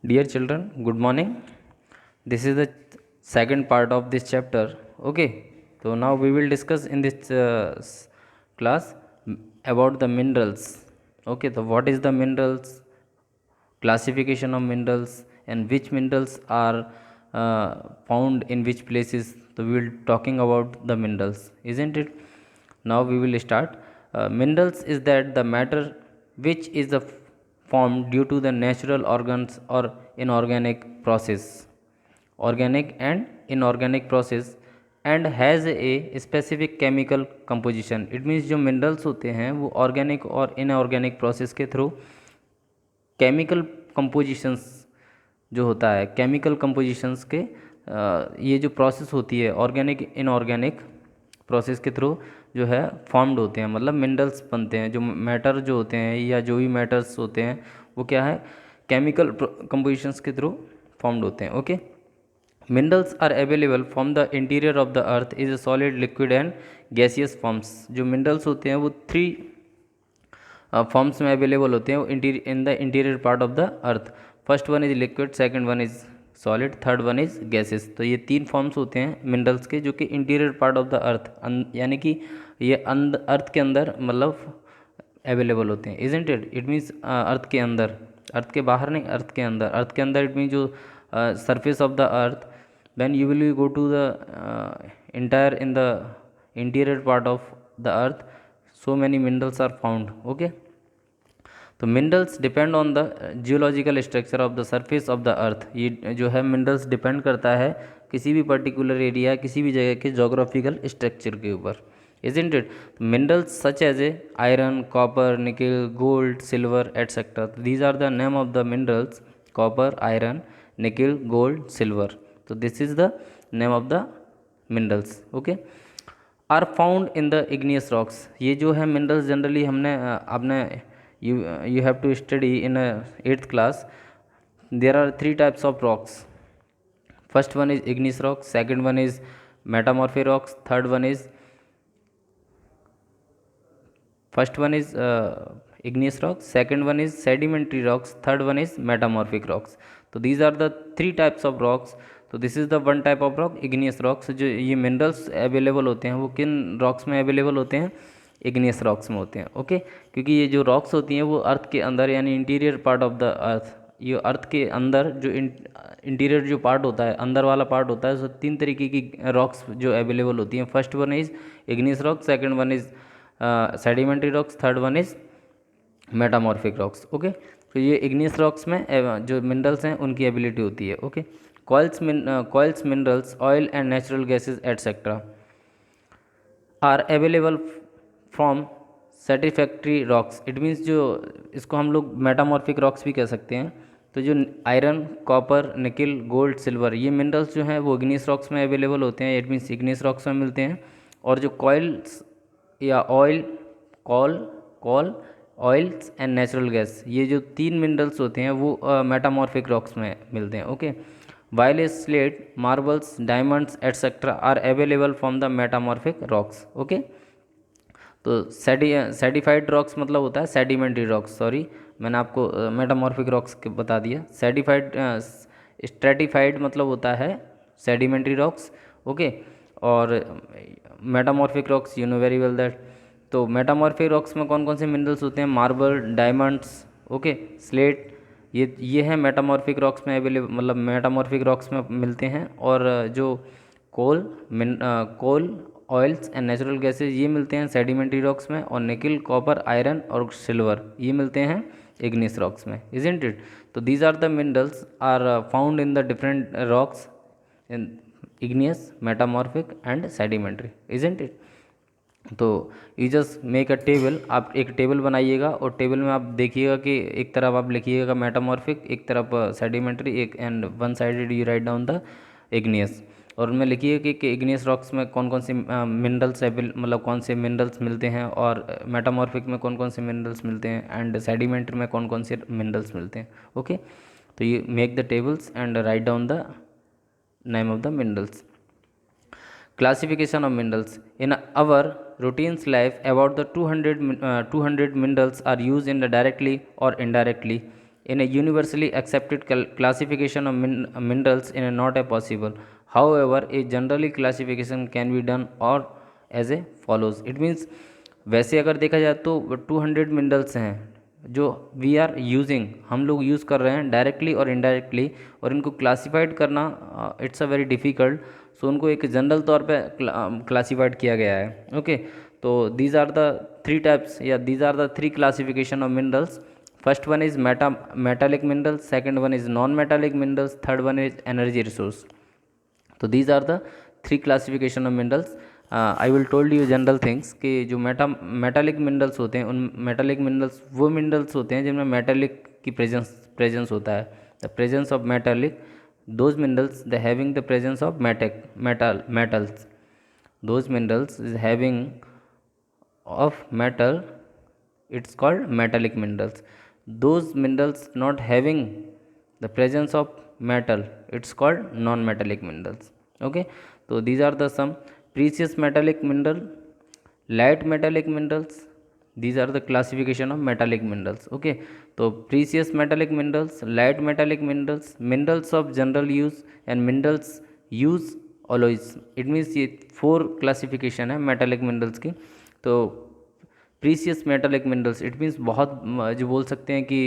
Dear children, good morning. This is the second part of this chapter. Okay, so now we will discuss in this class about the minerals. Okay, so what is the minerals, classification of minerals, and which minerals are found in which places. So we will talking about the minerals, isn't it? Now we will start. Minerals is that the matter which is the formed due to the natural organs or inorganic process, organic and inorganic process, and has a specific chemical composition. It means जो minerals होते हैं वो organic और inorganic process के through chemical compositions जो होता है, chemical compositions के ये जो प्रोसेस होती है ऑर्गेनिक इनऑर्गेनिक प्रोसेस के थ्रू जो है फॉर्म्ड होते हैं, मतलब मिनरल्स बनते हैं। जो मैटर जो होते हैं या जो भी मैटर्स होते हैं वो क्या है, केमिकल कंपोजिशंस के थ्रू फॉर्म्ड होते हैं। Okay, minerals are available from the interior of the earth is a solid, liquid and gaseous forms. जो मिनरल्स होते हैं वो थ्री फॉर्म्स में अवेलेबल होते हैं in the interior part of the earth. First one is liquid, second one is solid, third one is gases. तो ये तीन फॉर्म्स होते हैं मिनरल्स के जो कि इंटीरियर पार्ट ऑफ द अर्थ, यानी कि ये अर्थ के अंदर मतलब अवेलेबल होते हैं। Isn't it, it means earth के अंदर, अर्थ के बाहर नहीं, अर्थ के अंदर। अर्थ के अंदर इट मीन्स जो surface of the earth, when you will go to the entire in the interior part of the earth, so many minerals are found. Okay, तो minerals depend on the geological structure of the surface of the अर्थ। ये जो है minerals depend करता है किसी भी particular area, किसी भी जगह के जोग्राफिकल स्ट्रक्चर के ऊपर, isn't it? Minerals such as iron, copper, nickel, gold, silver, etc. These are the name of the minerals: copper, iron, nickel, gold, silver. So this is the name of the minerals. Okay, are found in the igneous rocks. ये जो है minerals generally हमने आपने you have to study in 8th class. There are three types of rocks. First one is igneous rocks, second one is metamorphic rocks, third one is first one is igneous rocks, second one is sedimentary rocks, third one is metamorphic rocks. So these are the three types of rocks. तो this is the one type of rock, igneous rocks. जो ये minerals available होते हैं वो किन rocks में available होते हैं, इग्नियस रॉक्स में होते हैं। ओके, क्योंकि ये जो रॉक्स होती हैं वो अर्थ के अंदर यानी इंटीरियर पार्ट ऑफ द अर्थ, ये अर्थ के अंदर जो इंटीरियर जो पार्ट होता है, अंदर वाला पार्ट होता है, तो तीन तरीके की रॉक्स जो अवेलेबल होती हैं। First one is igneous rock, second one is sedimentary rocks, third one is metamorphic rocks. Okay, तो ये इग्नियस रॉक्स में जो मिनरल्स हैं उनकी एबिलिटी होती है। Okay, coals minerals, oil and natural gases etcetera are available from sedimentary rocks. It means जो इसको हम लोग मेटामॉर्फिक रॉक्स भी कह सकते हैं। तो जो iron, copper, nickel, gold, silver, ये मिनरल्स जो हैं वो इग्नियस रॉक्स में अवेलेबल होते हैं। इट मीन्स इग्नियस रॉक्स में मिलते हैं। और जो कॉइल्स या oil, call call oils and natural gas, ये जो तीन मिनरल्स होते हैं वो मेटामॉर्फिक रॉक्स में मिलते हैं। Okay, while slate, marbles, diamonds etcetera are available from the metamorphic rocks. Okay, तो सेडिफाइड रॉक्स मतलब होता है सेडिमेंट्री रॉक्स। सॉरी, मैंने आपको मेटामॉर्फिक रॉक्स बता दिया। सेडिफाइड स्ट्रेटिफाइड मतलब होता है सेडिमेंट्री रॉक्स। ओके, और metamorphic rocks you know very well that. तो मेटामॉर्फिक रॉक्स में कौन कौन से मिनरल्स होते हैं, मार्बल, डायमंड्स, ओके, स्लेट, ये है मेटामॉर्फिक रॉक्स में अवेलेबल, मतलब मेटामॉर्फिक रॉक्स में मिलते हैं। और जो coal, oils and natural gases ये मिलते हैं सेडिमेंट्री रॉक्स में। और निकिल, कॉपर, आयरन और सिल्वर ये मिलते हैं इग्नियस रॉक्स में, इजंट इट? तो these are the minerals are found in the different rocks in igneous, metamorphic and sedimentary, isn't it? तो you just make a table, आप एक टेबल बनाइएगा और टेबल में आप देखिएगा कि एक तरफ आप लिखिएगा मेटामॉर्फिक, एक तरफ सेडिमेंट्री, एक and one sided you write down the igneous. और उनमें लिखिए कि इग्नियस रॉक्स में कौन कौन से मिनरल्स मतलब कौन से मिनरल्स मिलते हैं, और मेटामॉर्फिक में कौन कौन से मिनरल्स मिलते हैं, एंड सेडिमेंट्री में कौन कौन से मिनरल्स मिलते हैं। ओके, तो ये make the tables and write down the name of the minerals. Classification of minerals. In our routine life, about the 200 minerals are used in the directly or indirectly in a universally accepted classification of minerals in a not a possible. However, a generally classification can be done or as a follows. It means वैसे अगर देखा जाए तो 200 minerals हैं जो we are using, हम लोग use कर रहे हैं डायरेक्टली और इनडायरेक्टली, और इनको क्लासिफाइड करना इट्स अ वेरी डिफ़िकल्ट। सो उनको एक जनरल तौर पे क्लासिफाइड किया गया है। ओके, तो these are the three types या these are the three classification of minerals. First one is metallic minerals, second one is non metallic minerals, third one is energy resource. तो these are the three classification of minerals. I will told you general things कि जो metallic minerals होते हैं, उन metallic minerals वो minerals होते हैं जिनमें मेटालिक की प्रेजेंस होता है। The presence of metallic, those minerals they having the presence of metals, those minerals is having of metal, it's called metallic minerals. Those minerals not having the presence of metal, it's called non metallic minerals. Okay, so these are the some precious metallic mineral, light metallic minerals. These are the classification of metallic minerals. Okay, so precious metallic minerals, light metallic minerals, minerals of general use and minerals use alloys. It means ये four classification है metallic minerals की। तो precious metallic minerals it means बहुत जो बोल सकते हैं कि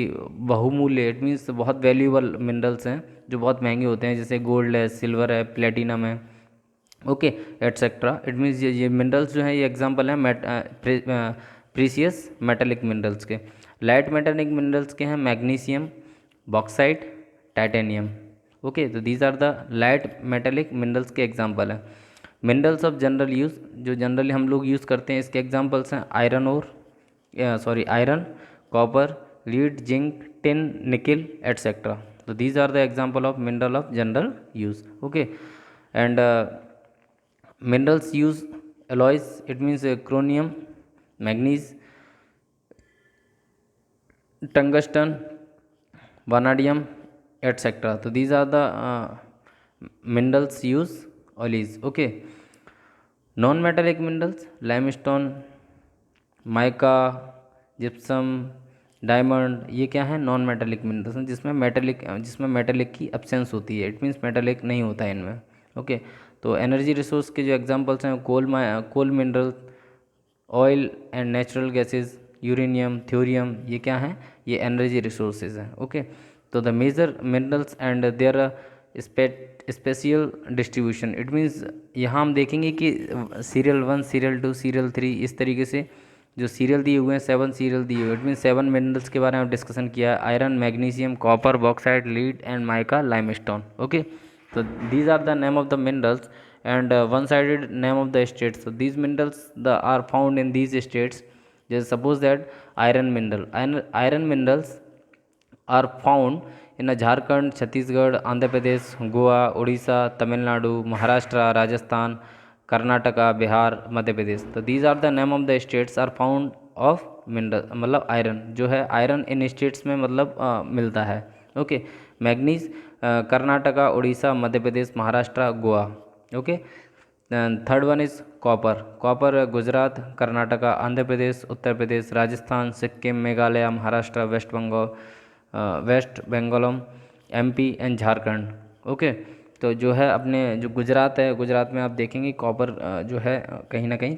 बहुमूल्य, इट मीन्स बहुत वैल्यूएबल मिनरल्स हैं जो बहुत महंगे होते हैं, जैसे गोल्ड है, सिल्वर है, प्लेटिनम है, ओके एटसेट्रा। इट मीन्स ये मिनरल्स जो हैं ये एग्जांपल हैं प्रीसियस मेटालिक मिनरल्स के। लाइट मेटालिक मिनरल्स के हैं मैग्नीशियम, बॉक्साइट, टाइटेनियम। ओके, तो these are the light metallic minerals के एग्जांपल हैं। मिनरल्स ऑफ जनरल यूज़, जो जनरली हम लोग यूज़ करते हैं, इसके एग्जांपल्स हैं आयरन और iron, copper, lead, zinc, tin, nickel etcetera. तो these are the example of mineral of general use. Okay, and minerals use alloys, it means chromium, manganese, tungsten, vanadium etc. So these are the minerals use alloys. Okay, non metallic minerals, limestone, mica, gypsum, diamond, ये क्या है non metallic minerals हैं जिसमें metallic की absence होती है। It means metallic नहीं होता है इनमें। ओके, तो एनर्जी रिसोर्स के जो एग्जांपल्स हैं coal mineral, oil and natural gases, uranium, thorium, ये क्या हैं, ये एनर्जी रिसोर्सेज हैं। ओके, तो the major minerals and their spatial distribution. It means यहाँ हम देखेंगे कि सीरियल 1, सीरियल 2, सीरियल 3, इस तरीके से जो सीरियल दिए हुए हैं 7 सीरियल दिए हुए, इट मीन 7 मिनरल्स के बारे में डिस्कशन किया है। Iron, magnesium, copper, bauxite, lead and mica, limestone. Okay, so these are the name of the minerals and one sided name of the states. So these minerals are found in these states. Just suppose that iron minerals are found in Jharkhand, Chhattisgarh, Andhra Pradesh, Goa, Odisha, Tamil Nadu, Maharashtra, Rajasthan, Karnataka, Bihar, Madhya Pradesh. So these are the name of the states are found of mineral, मतलब iron जो है, iron in states में मतलब मिलता है। Okay, manganese Karnataka, Orissa, Madhya Pradesh, Maharashtra, Goa. Okay, third one is copper Gujarat, Karnataka, Andhra Pradesh, Uttar Pradesh, Rajasthan, Sikkim, Meghalaya, Maharashtra, West बंगालम, MP and Jharkhand. Okay, तो जो है अपने जो गुजरात है, गुजरात में आप देखेंगे कॉपर जो है कहीं ना कहीं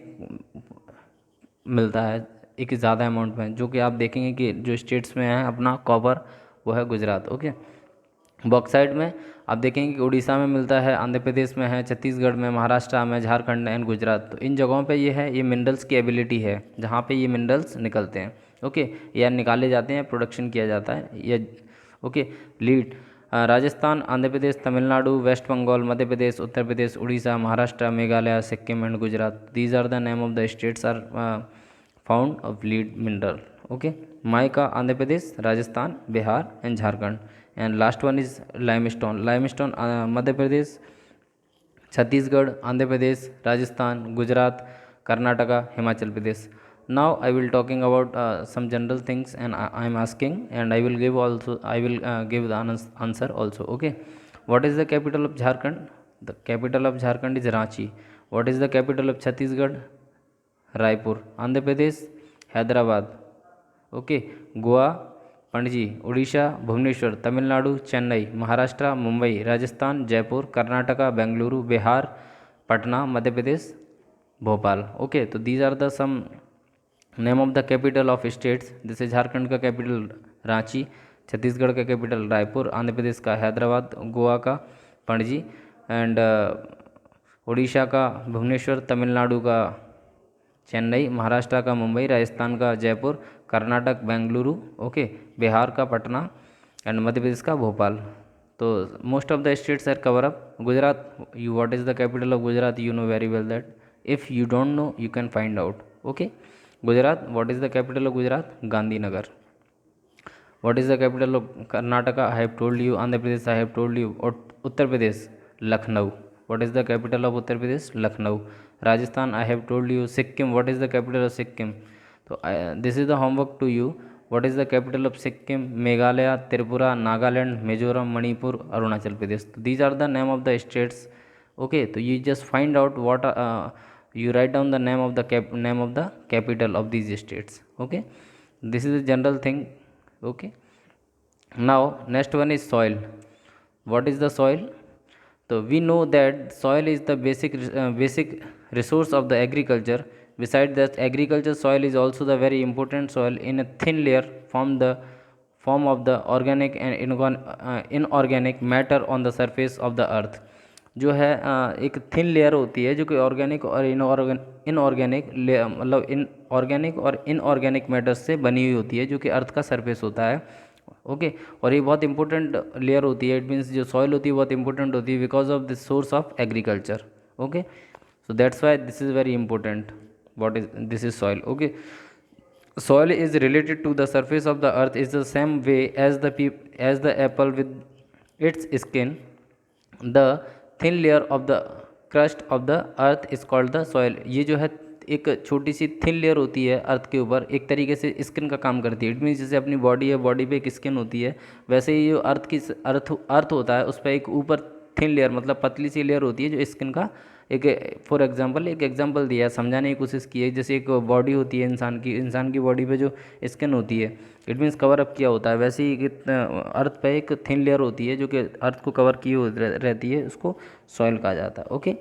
मिलता है एक ज़्यादा अमाउंट में, जो कि आप देखेंगे कि जो स्टेट्स में है अपना कॉपर वो है गुजरात। ओके, बॉक्साइट में आप देखेंगे कि उड़ीसा में मिलता है, आंध्र प्रदेश में है, छत्तीसगढ़ में, महाराष्ट्र में, झारखंड एंड गुजरात। तो इन जगहों पे ये है, ये मिनरल्स की एबिलिटी है जहाँ पे ये मिनरल्स निकलते हैं। ओके, या निकाले जाते हैं, प्रोडक्शन किया जाता है ये। Okay, lead Rajasthan, Andhra Pradesh, Tamil Nadu, west Bengal, Madhya Pradesh, Uttar Pradesh, Orissa, Maharashtra, Meghalaya, Sikkim and Gujarat. These are the name of the states are found of lead mineral. Okay, mica Andhra Pradesh, Rajasthan, Bihar and Jharkhand. And last one is limestone Madhya Pradesh, Chhattisgarh, Andhra Pradesh, Rajasthan, Gujarat, Karnataka, Himachal Pradesh. Now I will talking about some general things and I am asking and I will give the answer also. Okay, what is the capital of Jharkhand? The capital of Jharkhand is Ranchi. What is the capital of Chhattisgarh? Raipur. Andhra Pradesh, Hyderabad. Okay, Goa, Panaji, Orissa, Bhubaneswar, Tamil Nadu, Chennai, Maharashtra, Mumbai, Rajasthan, Jaipur, Karnataka, Bengaluru, Bihar, Patna, Madhya Pradesh, Bhopal. Okay, तो these are the some name of the capital of states. जैसे झारखंड का capital Ranchi, Chhattisgarh का capital Raipur, Andhra Pradesh का हैदराबाद, गोवा का Panaji, and Orissa का भुवनेश्वर, तमिलनाडु का चेन्नई, महाराष्ट्र का मुंबई, राजस्थान का जयपुर, कर्नाटक बेंगलुरु, ओके, बिहार का पटना, एंड मध्य प्रदेश का भोपाल। तो most of the states are cover up. Gujarat, you what is the capital of Gujarat? You know very well that. If you don't know you can find out. Okay, Gujarat, what is the capital of Gujarat? Gandhinagar. What is the capital of Karnataka? I have told you. Andhra Pradesh, I have told you. और Uttar Pradesh, Lucknow. What is the capital of Uttar Pradesh? Lucknow. Rajasthan, I have told you. Sikkim, what is the capital of Sikkim? तो this is the homework to you. What is the capital of Sikkim? Meghalaya, Tripura, Nagaland, Mizoram, Manipur, Arunachal Pradesh. These are the name of the states. Okay, तो you just find out what you write down the name of the name of the capital of these states. Okay, this is a general thing. Okay, now next one is soil. What is the soil? So we know that soil is the basic resource of the agriculture. Besides that, agriculture soil is also the very important soil in a thin layer form of the organic and inorganic matter on the surface of the earth. जो है एक thin layer होती है जो कि organic और inorganic मतलब in organic और इनऑर्गेनिक मैटर्स से बनी हुई होती है जो कि अर्थ का सरफेस होता है। ओके, और ये बहुत इंपॉर्टेंट लेयर होती है। इट मीन्स जो सॉइल होती है बहुत इंपॉर्टेंट होती है because of this source of agriculture. Okay, so that's why this is very important. What is this is soil? Okay, soil is related to the surface of the earth is the same way as the apple with its skin. The thin layer of the crust of the earth is called the soil. ये जो है एक छोटी सी thin layer होती है अर्थ के ऊपर, एक तरीके से स्किन का काम करती है। इट मीन्स जैसे अपनी बॉडी है, बॉडी पे एक स्किन होती है, वैसे ही जो अर्थ होता है उस पर एक ऊपर थिन लेयर मतलब पतली सी लेयर होती है जो स्किन का एक फॉर एग्जांपल एक एग्जांपल दिया है, समझाने की कोशिश की है। जैसे एक बॉडी होती है इंसान की बॉडी पे जो स्किन होती है इट मीन्स कवर अप किया होता है, वैसे ही अर्थ पे एक थिन लेयर होती है जो कि अर्थ को कवर की रहती है, उसको सॉइल कहा जाता है। Okay,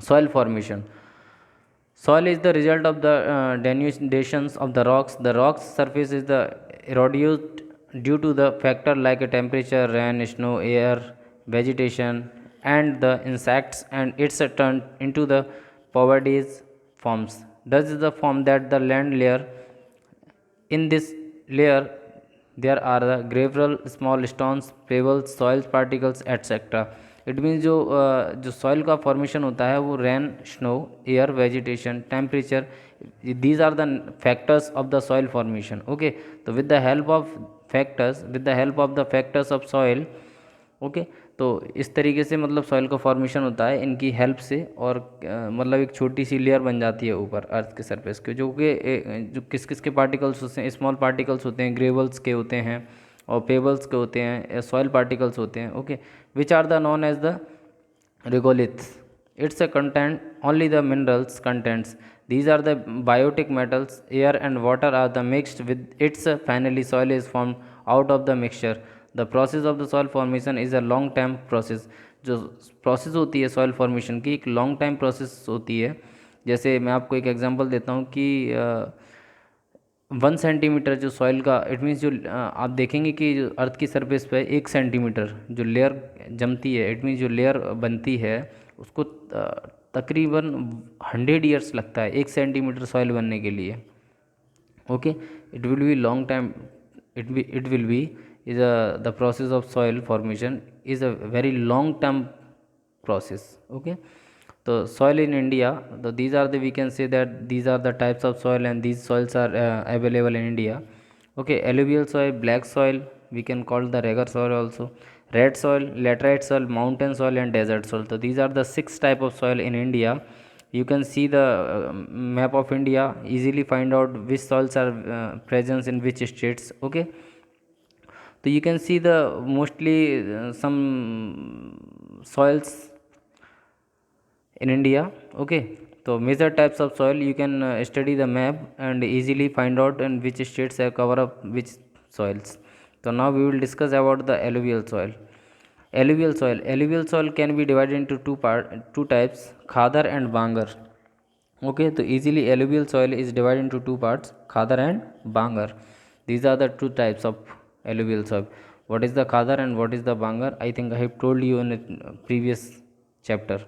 soil formation. Soil is the result of the denudations of the rocks. The rock's surface is the eroded due to the factor like a temperature, rain, snow, air, vegetation, and the insects, and it's turned into the Povedi's forms. Thus is the form that the land layer. In this layer, there are the gravel, small stones, pebbles, soil particles, etc. It means जो soil का formation होता है वो rain, snow, air, vegetation, temperature, these are the factors of the soil formation. Okay, तो with the help of the factors of soil, okay, तो इस तरीके से मतलब सॉइल का फॉर्मेशन होता है इनकी हेल्प से, और मतलब एक छोटी सी लेयर बन जाती है ऊपर अर्थ के सरफेस के, जो कि जो किस किस के पार्टिकल्स होते हैं, स्मॉल पार्टिकल्स होते हैं, ग्रेवल्स के होते हैं और पेबल्स के होते हैं, सॉइल पार्टिकल्स होते हैं। Okay, which are the non as the regoliths. It's a content only the minerals contents. These are the biotic metals. Air and water are the mixed with its finally soil is formed out of the mixture. The process of the soil formation is a long time process. जो process होती है soil formation की एक long time process होती है। जैसे मैं आपको एक एग्जांपल देता हूँ कि 1 सेंटीमीटर जो सॉइल का, इट मीन्स जो आप देखेंगे कि जो अर्थ की सरफेस पे 1 सेंटीमीटर जो लेयर जमती है, इट मीन्स जो लेयर बनती है उसको तकरीबन 100 ईयर्स लगता है 1 सेंटीमीटर सॉइल बनने के लिए। Okay, it will be long time, it will be is the process of soil formation is a very long term process. Okay, so soil in India, these are the, we can say that these are the types of soil and these soils are available in India. Okay, alluvial soil, black soil, we can call the regular soil also, red soil, laterite soil, mountain soil and desert soil. So these are the 6 type of soil in India. You can see the map of India, easily find out which soils are present in which states. Okay, so you can see the mostly some soils in India. Okay, so major types of soil you can study the map and easily find out in which states are cover up which soils. So now we will discuss about the alluvial soil. Alluvial soil can be divided into two types, khadar and bangar. Okay, so easily alluvial soil is divided into two parts, khadar and bangar. These are the two types of alluvial soil. What is the khadar and what is the bangar? I think I have told you in a previous chapter.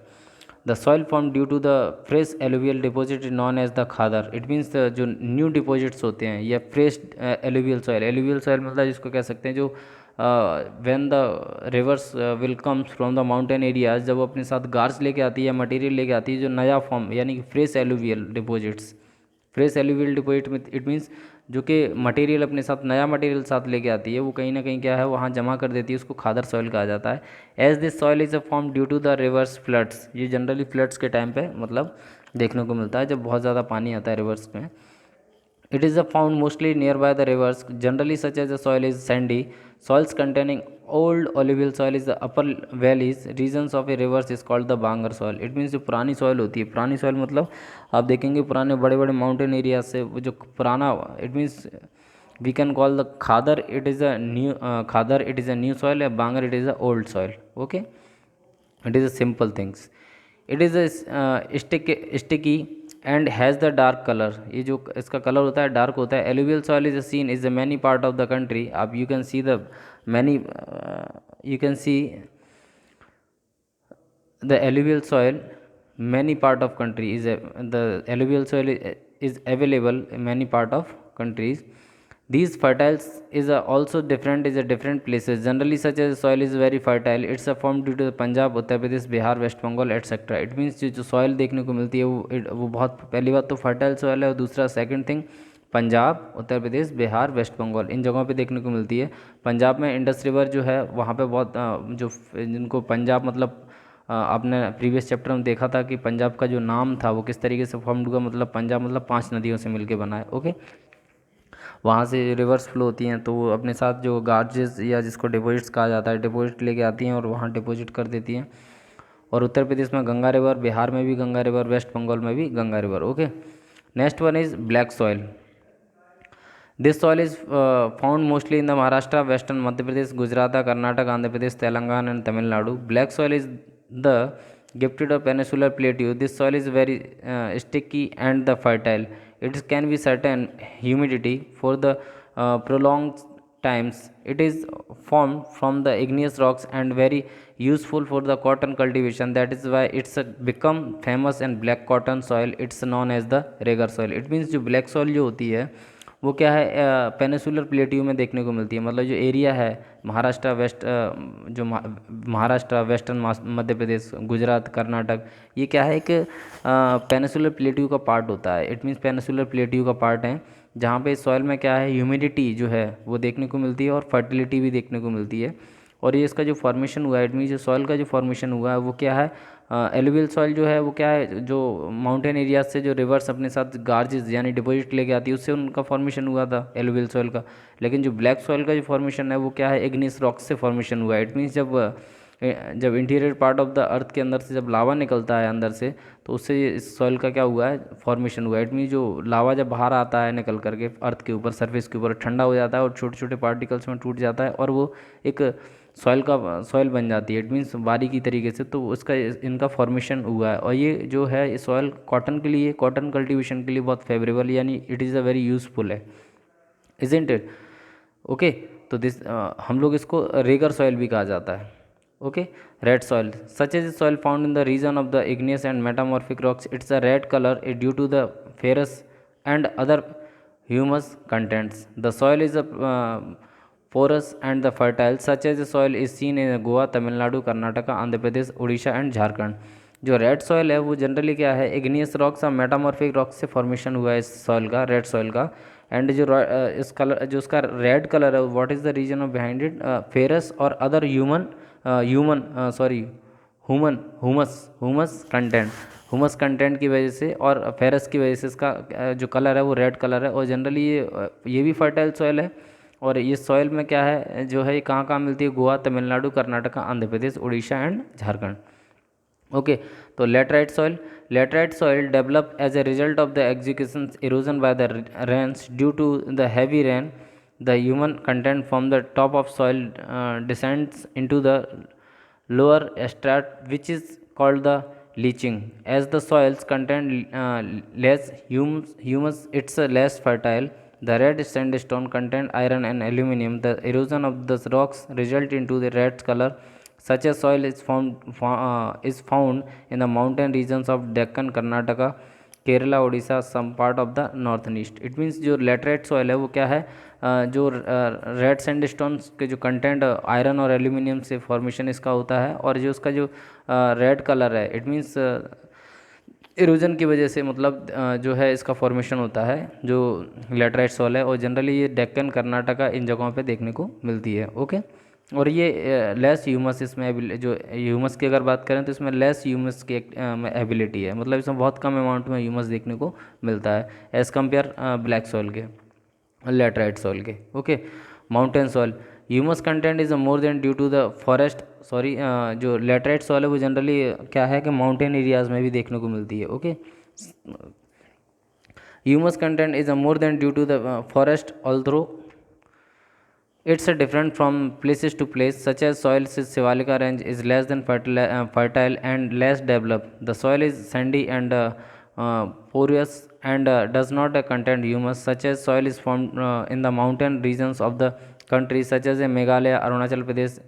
The soil formed due to the fresh alluvial deposit is known as the khadar. It means the जो new deposits होते हैं या fresh alluvial soil मतलब जिसको कह सकते हैं जो when the reverse will comes from the mountain areas, जब वो अपने साथ गार्स लेके आती है या मटेरियल लेके आती है जो नया फॉर्म यानी कि fresh alluvial deposits. Fresh alluvial deposit में इट मीन्स जो कि मटेरियल अपने साथ नया मटेरियल साथ लेके आती है वो कहीं ना कहीं क्या है वहाँ जमा कर देती है, उसको खादर सॉइल कहा जाता है। As this soil is a form due to the rivers floods, ये जनरली फ्लड्स के टाइम पे मतलब देखने को मिलता है जब बहुत ज़्यादा पानी आता है रिवर्स में। It is found mostly nearby the rivers, generally such as the soil is sandy. Soils containing old alluvial soil is the upper valleys. Regions of a rivers is called the Bangar soil. It means जो पुरानी soil होती है, पुरानी soil मतलब आप देखेंगे पुराने बड़े बड़े माउंटेन एरिया से वो जो पुराना it means we can call the khadar it is a new khadar it is a new soil, and Bangar it is a old soil. Okay, it is a simple things. It is a sticky and has the dark colour, ये जो इसका colour होता है dark होता है। Alluvial soil is seen is the many part of the country. आप you can see the many you can see the alluvial soil many part of country is the alluvial soil is available in many part of countries. These fertiles is also different is a different places. Generally, such as soil is very fertile. It's a formed due to Punjab, Uttar Pradesh, Bihar, west Bengal etcetera. It means जो soil देखने को मिलती है वो बहुत पहली बात तो फर्टाइल सॉइल है, और दूसरा second thing Punjab, Uttar Pradesh, Bihar, west Bengal इन जगहों पे देखने को मिलती है। पंजाब में इंडस रिवर जो है वहाँ पे बहुत जो जिनको पंजाब मतलब आपने प्रीवियस चैप्टर में देखा था कि पंजाब का जो नाम था वो किस तरीके से फॉर्म हुआ, मतलब पंजाब मतलब 5 नदियों से मिलके बना है। ओके, वहाँ से रिवर्स फ्लो होती हैं तो वो अपने साथ जो गार्जेस या जिसको डिपॉजिट्स कहा जाता है डिपॉजिट लेके आती हैं और वहाँ डिपॉजिट कर देती हैं। और उत्तर प्रदेश में गंगा रिवर, बिहार में भी गंगा रिवर, वेस्ट बंगाल में भी Ganga river. Okay, next one is black soil. This soil is found mostly in the Maharashtra, western Madhya Pradesh, Gujarat, Karnataka, Andhra Pradesh, Telangana and Tamil Nadu. Black soil is the gifted of peninsular plateau. This soil is very sticky and the fertile. It can be certain humidity for the prolonged times. It is formed from the igneous rocks and very useful for the cotton cultivation. That is why it's become famous and black cotton soil. It's known as the regar soil. It means जो black soil जो होती है वो क्या है peninsular plateau में देखने को मिलती है। मतलब जो एरिया है महाराष्ट्र वेस्ट जो महाराष्ट्र, वेस्टर्न मध्य प्रदेश, गुजरात, कर्नाटक, ये क्या है एक पेनिसुलर प्लेट्यू का पार्ट होता है। इट मीन्स पेनिसुलर प्लेट्यू का पार्ट है जहाँ पे सॉइल में क्या है ह्यूमिडिटी जो है वो देखने को मिलती है और फर्टिलिटी भी देखने को मिलती है। और ये इसका जो फॉर्मेशन हुआ है इट मीन्स जो सॉइल का जो फॉर्मेशन हुआ है वो क्या है एलुवियल सॉइल जो है वो क्या है जो माउंटेन एरियाज से जो रिवर्स अपने साथ गार्जेस यानी डिपॉजिट लेके आती है उससे उनका फॉर्मेशन हुआ था एलुवियल सॉइल का। लेकिन जो ब्लैक सॉइल का जो फॉर्मेशन है वो क्या है इग्नियस रॉक से फॉर्मेशन हुआ है। इट मीन्स जब इंटीरियर पार्ट ऑफ द अर्थ के अंदर से जब लावा निकलता है अंदर से तो उससे इस सॉइल का क्या हुआ है फॉर्मेशन हुआ है। इट मीन्स जो लावा जब बाहर आता है निकल करके अर्थ के ऊपर सरफेस के ऊपर ठंडा हो जाता है और छोटे छोटे पार्टिकल्स में टूट जाता है और वो एक सॉइल बन जाती है। इट मीन्स बारीकी तरीके से तो उसका इनका फॉर्मेशन हुआ है। और ये जो है सॉइल कॉटन के लिए, कॉटन कल्टीवेशन के लिए बहुत फेवरेबल यानी it is a very useful है, इजंट इट। ओके, तो दिस हम लोग इसको रेगर सॉइल भी कहा जाता है। Okay, red soil such as soil found in the reason of the igneous and metamorphic rocks. It's a red colour due to the ferrous and other humus contents. The soil is a porous and the fertile such as the soil is seen in Goa, Tamil Nadu, Karnataka, Andhra Pradesh, Orissa and Jharkhand. जो red soil है वो generally क्या है igneous rocks और metamorphic rocks से formation हुआ है इस सॉइल का, रेड सॉइल का। एंड जो इस कलर जो उसका रेड कलर है what is the reason of behind it ferrous और अदर ह्यूमस कंटेंट की वजह से और फेरस की वजह से इसका जो कलर है वो रेड कलर है। और जनरली ये भी फर्टाइल सॉइल है और ये सॉइल में क्या है जो है कहाँ कहाँ मिलती है गोवा, तमिलनाडु, कर्नाटका, आंध्र प्रदेश, उड़ीसा एंड झारखंड। ओके, तो laterite soil develop as a result of the execution erosion by the rains due to the heavy rain. the human content from the top of soil descends into the lower strat, which is called the leaching. As the soils contain less humus, it's less fertile. The red sandstone contain iron and aluminum. The erosion of the rocks result into the red color. Such a soil is found in the mountain regions of Deccan, Karnataka, Kerala, Orissa, some part of the northern east. It means जो laterite soil है वो क्या है, जो red sandstones के जो content iron और aluminium से फॉर्मेशन इसका होता है, और जो उसका जो रेड कलर है, इट मीन्स इरोजन की वजह से, मतलब जो है इसका फॉर्मेशन होता है जो लेटराइट सॉइल है, और जनरली ये डेक्कन, कर्नाटका, इन जगहों पे देखने को मिलती है. ओके. और ये लेस ह्यूमस, इसमें जो ह्यूमस की अगर बात करें तो इसमें लेस ह्यूमस की एबिलिटी है, मतलब इसमें बहुत कम अमाउंट में ह्यूमस देखने को मिलता है एज़ कम्पेयर ब्लैक सॉइल के, लेटराइट सॉइल के. Okay. Mountain soil, humus content is more than due to the forest, sorry, जो लेटराइट सॉइल है वो जनरली क्या है कि माउंटेन एरियाज़ में भी देखने को मिलती है. Okay. Humus content is more than due to the forest, although it's different from places to place, such as soil in Sivalika range is less than fertile and less developed. The soil is sandy and porous and does not contain humus. Such as soil is formed in the mountain regions of the country, such as Meghalaya, Arunachal Pradesh,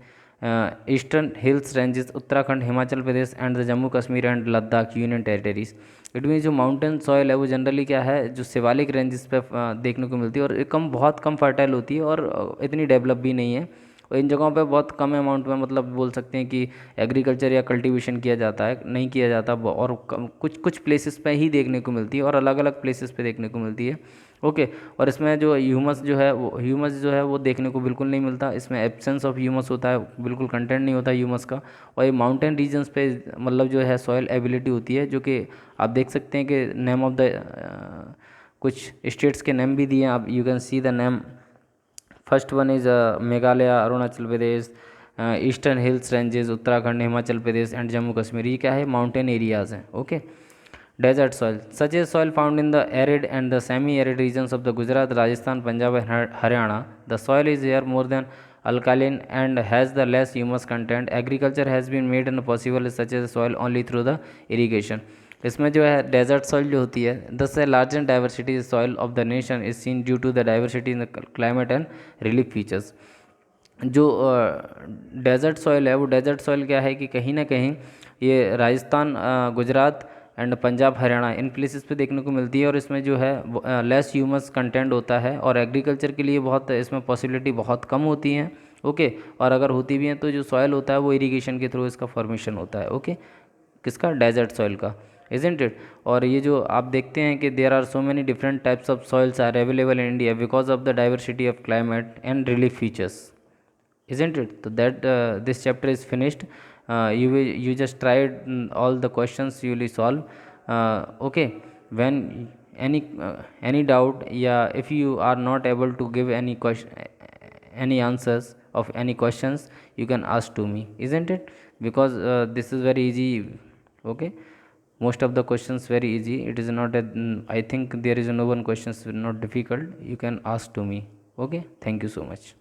eastern hills ranges, Uttarakhand, Himachal Pradesh, and the Jammu Kashmir and Ladakh Union Territories. It mean जो mountain soil है वो generally क्या है, जो Shivalik ranges पे देखने को मिलती है, और बहुत कम फर्टाइल होती है, और इतनी डेवलप भी नहीं है, और इन जगहों पे बहुत कम अमाउंट में, मतलब बोल सकते हैं कि एग्रीकल्चर या कल्टीवेशन किया जाता है, नहीं किया जाता, और कुछ कुछ प्लेसेस पे ही देखने को मिलती है, और अलग अलग प्लेसेस पे देखने को मिलती है. ओके. और इसमें जो ह्यूमस जो है वो देखने को बिल्कुल नहीं मिलता, इसमें एब्सेंस ऑफ ह्यूमस होता है, बिल्कुल कंटेंट नहीं होता ह्यूमस का. और ये माउंटेन रीजन्स पे मतलब जो है सॉइल एबिलिटी होती है, जो कि आप देख सकते हैं कि नेम ऑफ द कुछ स्टेट्स के नेम भी दिए हैं आप, you can see the name. First one is Meghalaya, Arunachal Pradesh, eastern hills ranges, Uttarakhand, Himachal Pradesh and Jammu Kashmir. ये क्या है, माउंटेन एरियाज़ हैं. Okay. Desert soil, such as soil found in the arid and the semi-arid regions of the Gujarat, Rajasthan, Punjab and Haryana. The soil is here more than alkaline and has the less humus content. Agriculture has been made possible such as soil only through the irrigation. इसमें जो है desert soil जो होती है, this largest diversity soil of the nation is seen due to the diversity in the climate and relief features. जो desert soil है वो desert soil क्या है कि कहीं ना कहीं ये Rajasthan, Gujarat and Punjab, Haryana, in places पे देखने को मिलती है, और इसमें जो है लेस ह्यूमस कंटेंट होता है, और एग्रीकल्चर के लिए बहुत इसमें पॉसिबिलिटी बहुत कम होती हैं. ओके. और अगर होती भी हैं तो जो सॉइल होता है वो इरिगेशन के थ्रू इसका फॉर्मेशन होता है. ओके. किसका, डेजर्ट सॉइल का, इजंट इट. और ये जो आप देखते हैं कि there are so many different types of soils are available in India because of the diversity of climate and relief features, isn't it? So that this chapter is finished. You just tried all the questions you will solve. Okay. When any doubt, yeah, if you are not able to give any question, any answers of any questions, you can ask to me, isn't it? Because this is very easy. Okay. Most of the questions very easy. It is not I think there is no one questions not difficult. You can ask to me. Okay. Thank you so much.